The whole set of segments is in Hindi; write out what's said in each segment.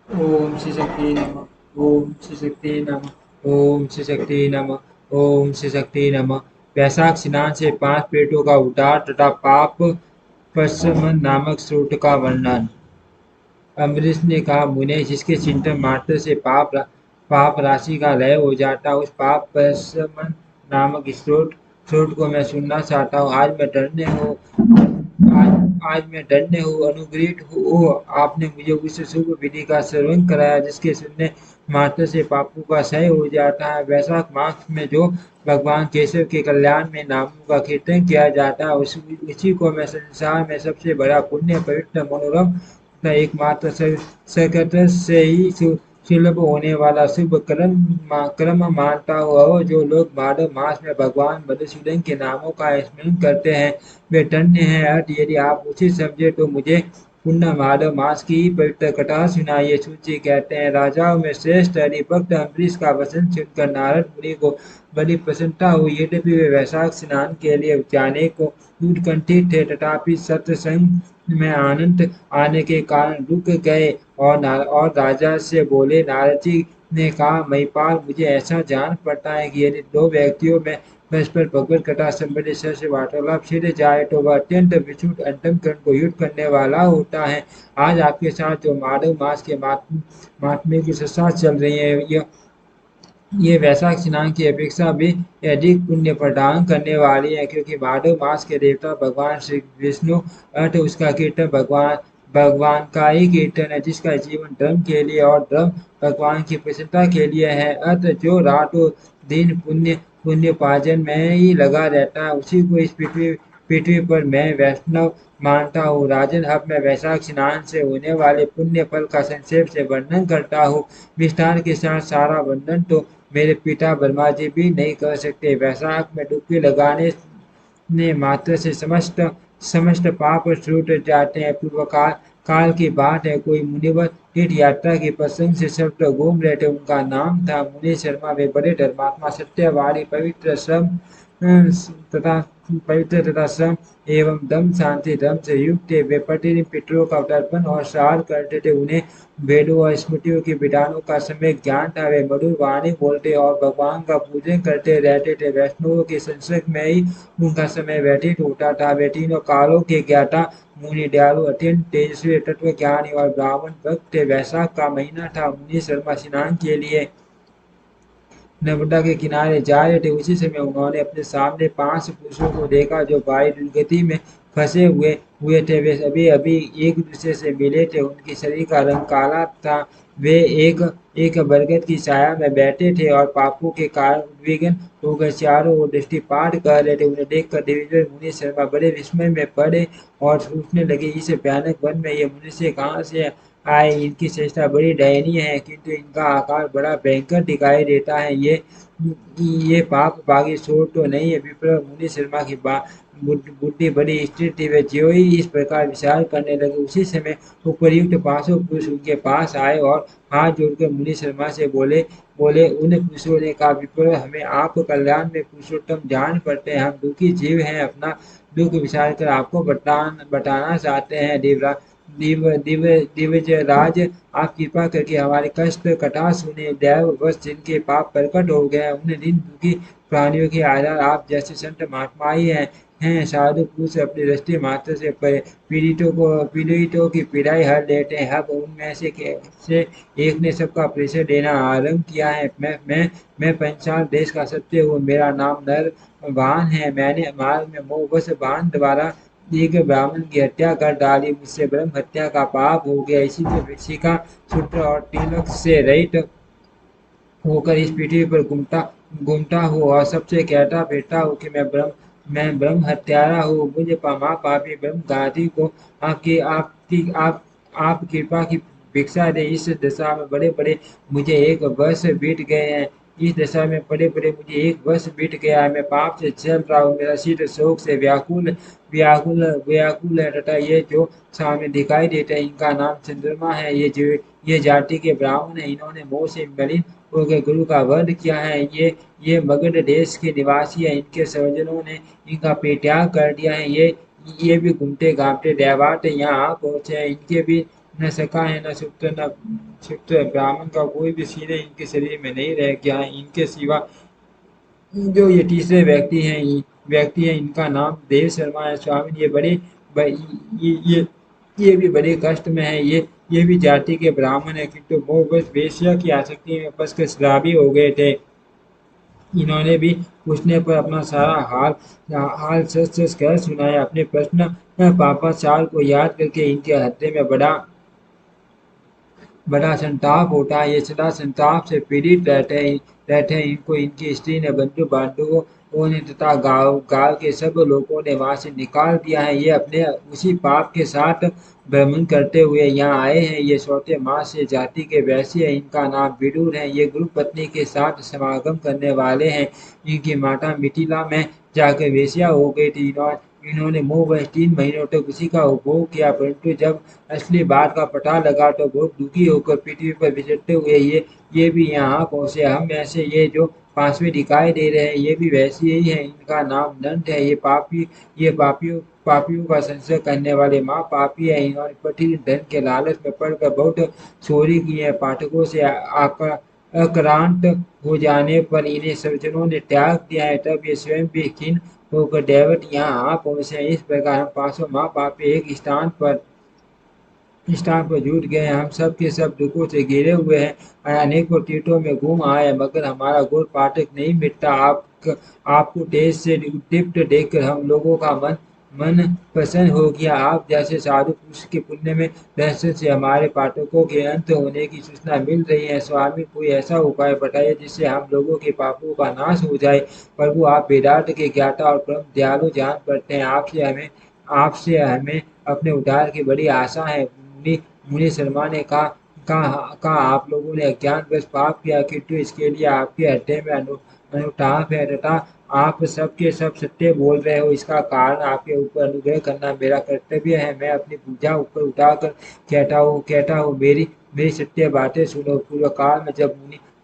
ओम श्री शक्ति नमः। ओम श्री शक्ति नमः। ओम श्री शक्ति नमः। ओम श्री शक्ति नमः। वैशाख स्नान से 5 पेटों का उद्धार तथा पाप प्रशमन नामक स्रोत का वर्णन। अम्बरीश ने कहा, मुने, जिसके चिंतन मात्र से पाप राशि का लय हो जाता, उस पाप प्रशमन नामक स्रोत को मैं सुनना चाहता हूँ। आज मैं धन्य हूँ, अनुग्रहित हूँ। आपने मुझे उस शुभ विधि का श्रवण कराया जिसके सुनने मात्र से पापों का क्षय हो जाता है। वैशाख मास में जो भगवान केशव के कल्याण में नामों का कीर्तन किया जाता है, उसी को मैं संसार में सबसे बड़ा पुण्य, पवित्र, मनोरम तथा एकमात्र सकट से ही सुलभ होने वाला शुभ कर्म मानता हूँ। और जो लोग भादव मास में भगवान मधुसूदन के नामों का स्मरण करते हैं, वे धन्य हैं। अर्थ, यदि आप उचित समझे तो मुझे पुण्य माधव मास की पवित्र कथा सुनाइए। सूची कहते हैं, राजाओं में श्रेष्ठ हरिभक्त अम्बरीश का वचन सुनकर नारद मुनि को बड़ी प्रसन्नता हुई। यद्यपि वे वैशाख स्नान के लिए जाने को उत्कंठित थे, तथापि सत्संग में आनंद आने के कारण रुक गए और राजा से बोले। नारद जी ने कहा, महिपाल, मुझे ऐसा जान पड़ता है कि यदि दो व्यक्तियों में परस्पर भगवत कथा संबंधी से वार्तालाप छिड़ जाए तो वह अत्यंत विशुद्ध अंतःकरण को युद्ध करने वाला होता है। आज आपके साथ जो माधव मास के महात्म्य की चर्चा चल रही है, ये वैशाख स्नान की अपेक्षा भी अधिक पुण्य प्रदान करने वाली है, क्योंकि भादव मास के देवता भगवान श्री विष्णु, अर्थ उसका कीर्तन भगवान भगवान का ही कीर्तन है, जिसका जीवन धर्म के लिए और धर्म भगवान की प्रसन्नता के लिए है। अर्थ, जो रातों दिन पुण्य पार्जन में ही लगा रहता है, उसी को इस पृथ्वी पर मैं वैष्णव मानता हूँ। राजन, अब मैं वैशाख स्नान से होने वाले पुण्य फल का संक्षेप से वर्णन करता हूँ। विस्तार के साथ सारा वर्णन तो मेरे पिता ब्रह्मा जी भी नहीं कर सकते। वैशाख में डुबकी लगाने ने मात्र से समस्त समस्त पाप छूट जाते हैं। पूर्व काल की बात है, कोई मुनिवर तीर्थ यात्रा के प्रसंग से सब घूम रहे थे। उनका नाम था मुनि शर्मा। वे बड़े धर्मात्मा, सत्यवादी, तथा पवित्र तथा श्रम एवं दम शांति धर्म से युक्त थे। वे प्रतिदिन पितरों का तर्पण और श्राद्ध करते थे। उन्हें वेदों और स्मृतियों के विधानों का सम्यक ज्ञान था। वे मधुर वाणी बोलते और भगवान का पूजन करते रहते थे। वैष्णवों के संसर्ग में ही उनका समय व्यतीत होता था। वे तीनों कालों के ज्ञाता, मुनि, दयालु, अत्यंत तेजस्वी, तत्व ज्ञानी और ब्राह्मण भक्त थे। वैशाख का महीना था। मुनि शर्मा स्नान के लिए नर्मदा के किनारे जा रहे थे। उसी समय उन्होंने अपने सामने 5 पुरुषों को देखा जो भारी दुर्गति में फंसे हुए हुए थे। वे अभी अभी एक दूसरे से मिले थे। उनके शरीर का रंग काला था। वे एक एक बरगद की छाया में बैठे थे और पापों के कारण उद्विग्न होकर चारों ओर दृष्टिपात कर रहे थे। उन्हें देखकर देवेंद्र मुनि शर्मा बड़े विस्मय में पड़े और सोचने लगे, इस भयानक वन में ये मनुष्य कहाँ से आए। इनकी चेष्टा बड़ी दयनीय है, किंतु इनका आकार बड़ा भयंकर दिखाई देता है। ये पाप बागी शोर तो नहीं है। विप्र मुनि शर्मा की बुद्धि बड़ी स्थिर थी। वे ज्यों ही इस प्रकार विचार करने लगे, उसी समय उपर्युक्त 500 पुरुष उनके पास आए और हाथ जोड़कर मुनि शर्मा से बोले बोले उन पुरुषों ने कहा, विप्र, हमें आप कल्याण में पुरुषोत्तम जान पड़ते हैं। हम दुखी जीव हैं। अपना दुख विचार कर आपको बताना चाहते हैं। दिव्यराज, आप कृपा करके हमारे कष्ट कथा सुने। दैववश जिनके पाप प्रकट हो गए, उन दिन दुखी प्राणियों के आधार आप जैसे संत महात्मा ही हैं। साधु पुरुष अपनी दृष्टि मात्र से पीड़ितों की पीड़ाई हर लेते हैं। अब उनमें से एक ने सबका परिचय देना आरंभ किया है। मैं पंचाल देश का सत्य हूँ। मेरा नाम नरवान है। मैंने मार्ग में मोहवश बाण द्वारा एक ब्राह्मण की हत्या कर डाली। मुझसे ब्रह्म हत्या का पाप हो गया। इसी से वृश्चिका, सूत्र और तिलक से रहित होकर इस पृथ्वी पर घूमता हूँ और सबसे कहता फिरता हूँ कि मैं ब्रह्म हत्यारा हूँ। मुझे महापापी ब्रह्मघाती को आप कृपा की भिक्षा दे। इस दशा में बड़े बड़े मुझे 1 वर्ष बीत गए हैं। इस दशा में बड़े बड़े मुझे 1 वर्ष बीत गया है। मैं पाप से जल रहा हूँ। मेरा सिर शोक से व्याकुल व्याकुल व्याकुल है, तथा ये जो सामने दिखाई देते हैं, इनका नाम चंद्रमा है। ये जाति के ब्राह्मण है। इन्होंने मोह से मलिन होकर गुरु का वध किया है। ये मगध देश के निवासी है। इनके स्वजनों ने इनका परित्याग कर दिया है। ये भी घूमते घामते देवात यहाँ आ पहुंचे हैं। इनके भी न सका है, न सुप्त, न क्षिप्त। ब्राह्मण का कोई भी सीने इनके शरीर में नहीं रह गया है। इनके सिवा जो ये तीसरे व्यक्ति हैं, इनका नाम देव शर्मा है स्वामी। ये भी बड़े कष्ट में है। ये भी जाति के ब्राह्मण है, किंतु वो बस वेश्या की आसक्ति में फंस कर शराबी हो गए थे। इन्होंने भी पूछने पर अपना सारा हाल हाल सच सच कह सुनाया। अपने प्रश्न पापा चाल को याद करके इनके हृदय में बड़ा संताप होता है। ये सदा संताप से पीड़ित रहते हैं। इनको इनकी स्त्री ने, बंधु बांधवों ने तथा गांव के सब लोगों ने वहां से निकाल दिया है। ये अपने उसी पाप के साथ भ्रमण करते हुए यहाँ आए हैं। ये सौते मास से जाति के वैश्य है। इनका नाम विदुर है। ये गुरु पत्नी के साथ समागम करने वाले हैं। इनकी माता मिथिला में जाकर वेश्या हो गई थी। इन्होंने मोहवश 3 महीनों तक उसी का उपभोग किया, परंतु जब असली बात का पता लगा तो बहुत दुखी होकर पृथ्वी पर विचरते हुए ये भी यहाँ पहुंचे। हम ऐसे ये जो पांचवें दिखाई दे रहे हैं, ये भी वैसे ही है। इनका नाम नंद है। ये पापियों का संशय करने वाले माँ पापी है। इन्होंने प्रतिदिन धन के लालच में पड़कर बहुत चोरी की है। पाठकों से आक्रांत हो जाने पर इन्हें सज्जनों ने त्याग दिया है। तब ये स्वयं भी खिन्न होकर दैवत यहाँ आ पहुंचे हैं। इस प्रकार हम 500 माँ पापी एक स्थान पर जुट गए हैं। हम सब के सब दुखों से घिरे हुए हैं। अनेकों तीर्थों में घूम आए, मगर हमारा घोर पाठक नहीं मिटता। आपको तेज से उद्दीप्त देखकर हम लोगों का मन प्रसन्न हो गया। आप जैसे साधु पुरुष के पुण्य में दर्शन से हमारे पाठकों के अंत होने की सूचना मिल रही है। स्वामी, कोई ऐसा उपाय बताइए जिससे हम लोगों के पापों का नाश हो जाए। प्रभु, आप वेदांत के ज्ञाता और परम दयालु जान पड़ते हैं। आपसे हमें अपने उद्धार की बड़ी आशा है। मुनि शर्मा ने कहा आप लोगों ने अज्ञानवश पाप किया, किंतु इसके लिए आपके हृदय में अनुताप है तथा आप सबके सब सत्य बोल रहे हो। इसका कारण आपके ऊपर अनुग्रह करना मेरा कर्तव्य है। मैं अपनी भुजा ऊपर उठाकर कहता हूँ, मेरी मेरी सत्य बातें सुनो। पूर्व काल में जब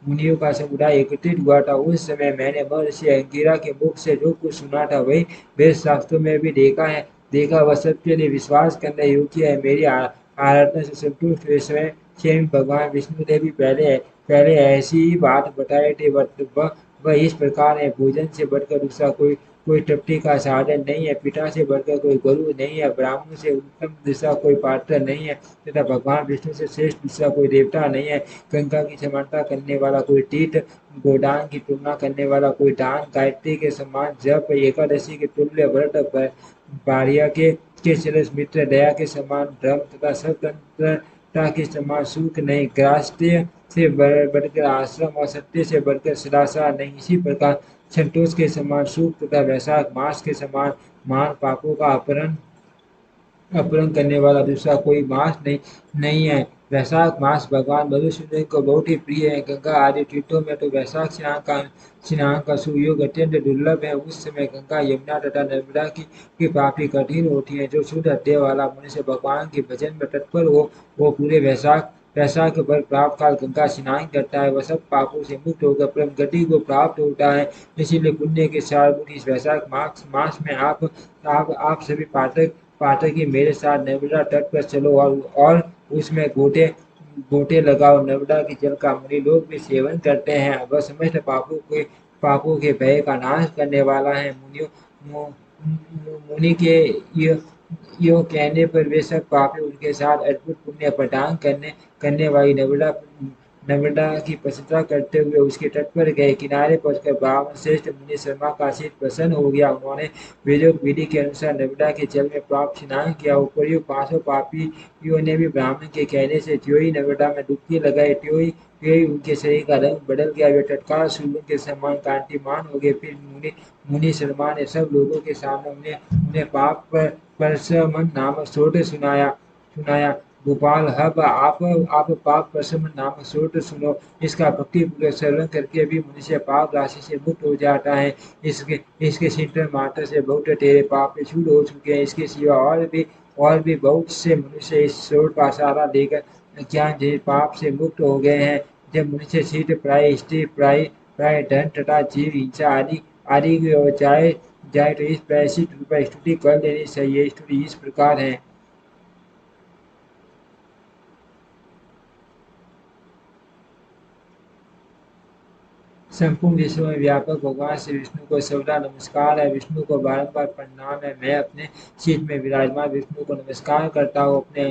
मुनियों का समुदाय एकत्रित हुआ था, उस समय मैंने महर्षि अंगिरा के मुख से जो कुछ सुना था वही वेद शास्त्रों में भी देखा। वह सबके लिए विश्वास करने योग्य है। मेरी आराधना से संतुष्ट हुए स्वयं भगवान विष्णु ने भी पहले ऐसी ही बात बताई थी। वह इस प्रकार है, भोजन से बढ़कर दूसरा कोई तृप्ति का साधन नहीं है। पिता से बढ़कर कोई गुरु नहीं है। ब्राह्मण से उत्तम दूसरा कोई पात्र नहीं है तथा भगवान विष्णु से श्रेष्ठ दूसरा कोई देवता नहीं है। गंगा की समानता करने वाला कोई तीर्थ, गोदान की तुलना करने वाला कोई दान, गायत्री के समान जप, एकादशी के तुल्य व्रत, भार्या के सरस मित्र, दया के समान धर्म तथा स्वतंत्रता के समान सुख नहीं। गृहस्थ्य से बढ़कर आश्रम और सत्य से बढ़कर सदाचार नहीं। इसी प्रकार संतोष के समान सुख तथा वैशाख मास के समान मान, पापों का अपहरण करने वाला दूसरा कोई मास नहीं है। वैशाख मास भगवान मधुसूदन को बहुत ही प्रिय है। गंगा आदि तीर्थों में तो वैशाख स्नान का सुयोग अत्यंत दुर्लभ है। उस समय गंगा, यमुना तथा नर्मदा की प्राप्ति कठिन होती है। जो शुद्ध हृदय वाला मनुष्य भगवान के भजन में तत्पर हो, वो पूरे वैशाख पर प्राप्त काल गंगा स्नान करता है। वह सब पापों से मुक्त होकर परम गति को प्राप्त होता है। इसीलिए पुण्य के सारभूत इस वैशाख मास में आप सभी पाठक ही मेरे साथ नर्मदा तट पर चलो और उसमें गोटे लगाओ। नर्मदा के जल का मुनि लोग भी सेवन करते हैं। वह समस्त पापों के भय का नाश करने वाला है। मुनि के यो कहने पर वे सब पापी उनके साथ अद्भुत पुण्य प्रदान करने वाली नर्मदा की प्रशंसा करते हुए उसके तट पर गए। किनारे पहुंचकर ब्राह्मण श्रेष्ठ मुनि शर्मा का चित प्रसन्न हो गया। उन्होंने वेदोक्त विधि के अनुसार नर्मदा के जल में प्राप्त स्नान किया। उपर्युक्त 500 पापियों ने भी ब्राह्मण के कहने से त्यों ही नर्मदा में डुबकी लगाई। त्यों ही उनके शरीर का रंग बदल गया। वे तत्काल सूर्य के समान कांतिमान हो गए। फिर मुनि शर्मा ने सब लोगों के सामने उन्हें पाप परसमन नामक स्तोत्र सुनाया। गोपाल, अब आप पाप परसमन नामक स्तोत्र सुनो। इसका भक्ति पूर्वक श्रवण करके भी मनुष्य पाप राशि से मुक्त हो जाता है। इसके चिंतन मात्र से बहुत तेरे पाप छूट हो चुके हैं। इसके सिवा और भी बहुत से मनुष्य इस स्तोत्र का सहारा लेकर अज्ञान जनित पाप से मुक्त हो गए हैं। जब मनुष्य शीत प्राय, स्त्री प्राय धन तथा जीव हिंसा आदि की ओर जाए तो इस प्रायश्चित रूप स्तुति कर लेनी चाहिए। स्तुति इस प्रकार है। संपूर्ण विश्व में व्यापक भगवान श्री विष्णु को सबका नमस्कार है। विष्णु को बारंबार प्रणाम है। मैं अपने शीत में विराजमान विष्णु को नमस्कार करता हूँ। अपने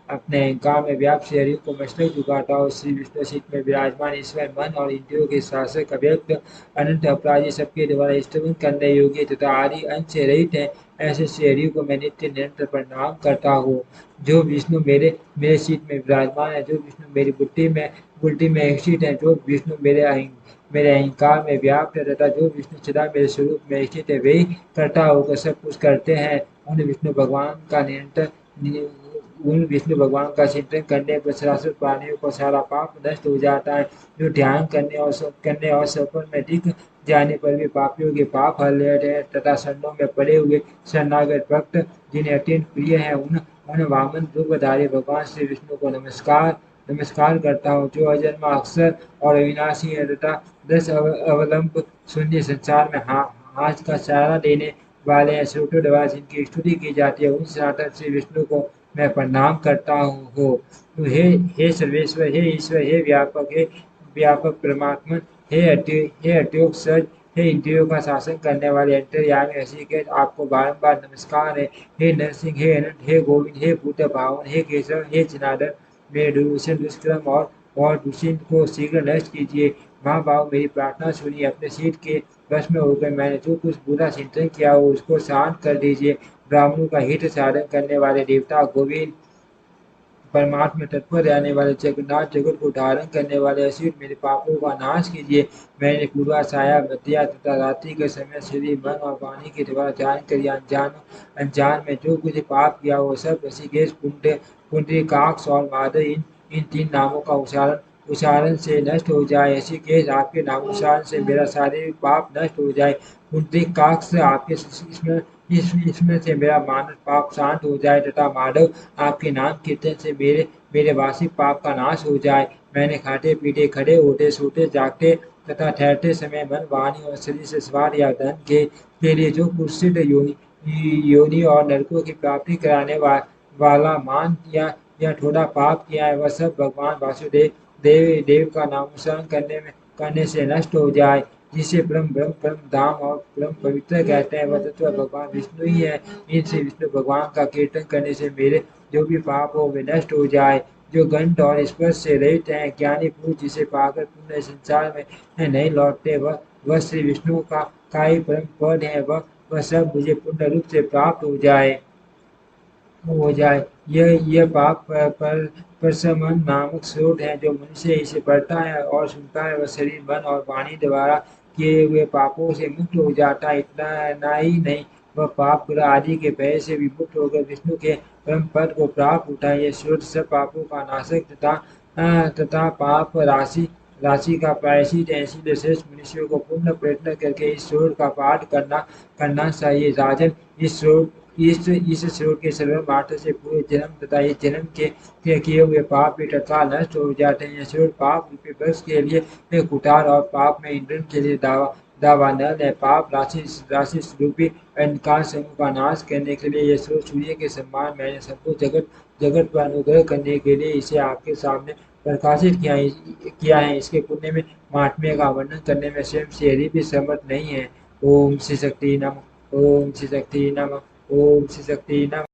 अपने अहंकार में व्याप्त शरीर को मस्तक झुकाता हूँ। श्री विष्णु शीत में विराजमान ईश्वर मन और इंद्रियों के शासक अव्यक्त अनंत अपराधी सबके द्वारा स्तवन करने योग्य तथा आदि अंत से रहित है। ऐसे शरीर को मैं नित्य निरंतर प्रणाम करता हूँ। जो विष्णु मेरे मेरे शीत में विराजमान है, जो विष्णु मेरी बुद्धि में स्थित है, जो विष्णु मेरे अहंकार में व्याप्त है तथा जो विष्णु सदा मेरे स्वरूप में स्थित है, वही करता होकर सब कुछ करते हैं। उन विष्णु भगवान का चिंतन करने पर सरासर प्राणियों को सारा पाप नष्ट हो जाता है। जो ध्यान करने और सफल में दिख जाने पर भी पापियों के पाप हर लेते हैं तथा शरणों में पड़े हुए शरणागत भक्त जिन्हें अत्यंत प्रिय है, उन वामन रूपधारी भगवान श्री विष्णु को नमस्कार करता हूँ, जो अजन्मा अक्षर और अविनाशी है तथा 10 अवलंब शून्य संसार में हाथ का सहारा देने वाले हैं। श्रोतों द्वारा जिनकी स्तुति की जाती है, उन सनातन श्री विष्णु को मैं प्रणाम करता हूँ। तो हे सर्वेश्वर, हे ईश्वर, हे व्यापक परमात्मा, हे अत्योग सज, हे इंद्रियों का शासन करने वाले अंतर्यामी ऋषिकेश, आपको बारंबार नमस्कार है। हे नरसिंह, हे अनंत, हे गोविंद, हे बुद्ध भावन, हे केशव, हे जनार्दन, मेरे दुर्व्यसन दुष्कर्म और दुष्चिंत को शीघ्र नष्ट कीजिए। महाभाव, मेरी प्रार्थना सुनिए। अपने शीत के वश में होकर मैंने जो कुछ बुरा चिंतन किया हो उसको शांत कर दीजिए। ब्राह्मणों का हित साधन करने वाले देवता गोविंद, परमात्मा तत्पर रहने वाले जगन्नाथ, जगत को धारण करने वाले असीम, मेरे पापों का नाश कीजिए। मैंने पूर्वा साया मध्या तथा रात्रि के समय शरीर मन और वाणी के द्वारा जान कर या अनजान में जो कुछ पाप किया वो सब ऋषिकेश पुंडरीकाक्ष और माधव इन 3 नामों का उच्चारण से नष्ट हो जाए। ऋषिकेश, आपके नामोच्चारण से मेरा शारीरिक पाप नष्ट हो जाए। पुंडरीकाक्ष, आपके इसमें से मेरा मानस पाप शांत हो जाए तथा माधव, आपके नाम कीर्तन से मेरे वार्षिक पाप का नाश हो जाए। मैंने खाते पीते, खड़े होते, सोते, जागते तथा ठहरते समय मन, वाणी और शरीर से सवार या धन के लिए जो कुत्सित योनि और नरकों की प्राप्ति कराने वाला मान या थोड़ा पाप किया है, वह सब भगवान वासुदेव देव का नामोच्चारण करने से नष्ट हो जाए। जिसे परम ब्रह्म, परम धाम और परम पवित्र कहते हैं, वह तत्व भगवान विष्णु ही है। इनसे विष्णु भगवान का कीर्तन करने से मेरे जो भी पाप हो वे नष्ट हो जाए। जो गंध और स्पर्श से रहित हैं, ज्ञानी पुरुष जिसे पाकर पुण्य संसार में नहीं लौटते, वह श्री विष्णु का ही परम पद है। वह सब मुझे पूर्ण रूप से प्राप्त हो जाए। यह पाप पर परसमन नामक स्रोत है। जो मनुष्य इसे पढ़ता है और सुनता है, वह शरीर, मन और वाणी द्वारा किए हुए पापों से मुक्त हो जाता है। इतना ही नहीं, वह पाप ग्रह आदि के भय से भी मुक्त होकर विष्णु के परम पद को प्राप्त होता है। यह स्रोत सब पापों का नाशक तथा पाप राशि का प्रायश्चित है। इसीलिए श्रेष्ठ मनुष्यों को पूर्ण प्रयत्न करके इस स्रोत का पाठ करना चाहिए। राजन, इस स्रोत के सर्व मात्र से पूरे जन्म तथा इस जन्म के किए हुए पाप भी तत्काल नष्ट हो जाते हैं। यह स्रोत पाप रूपी वृक्ष के लिए कुठार और पाप में ईंधन के लिए दावानल है। पाप राशि रूपी अंधकार समूह का नाश करने के लिए यह स्रोत सूर्य के समान, मैंने सबको जगत पर अनुग्रह करने के लिए इसे आपके सामने प्रकाशित किया है। इसके पुण्य में महात्म्य का वर्णन करने में स्वयं श्री भी समर्थ नहीं है। ओम श्री शक्ति नमः। ओम श्री शक्ति नमः। ओम श्री शक्ति नमः।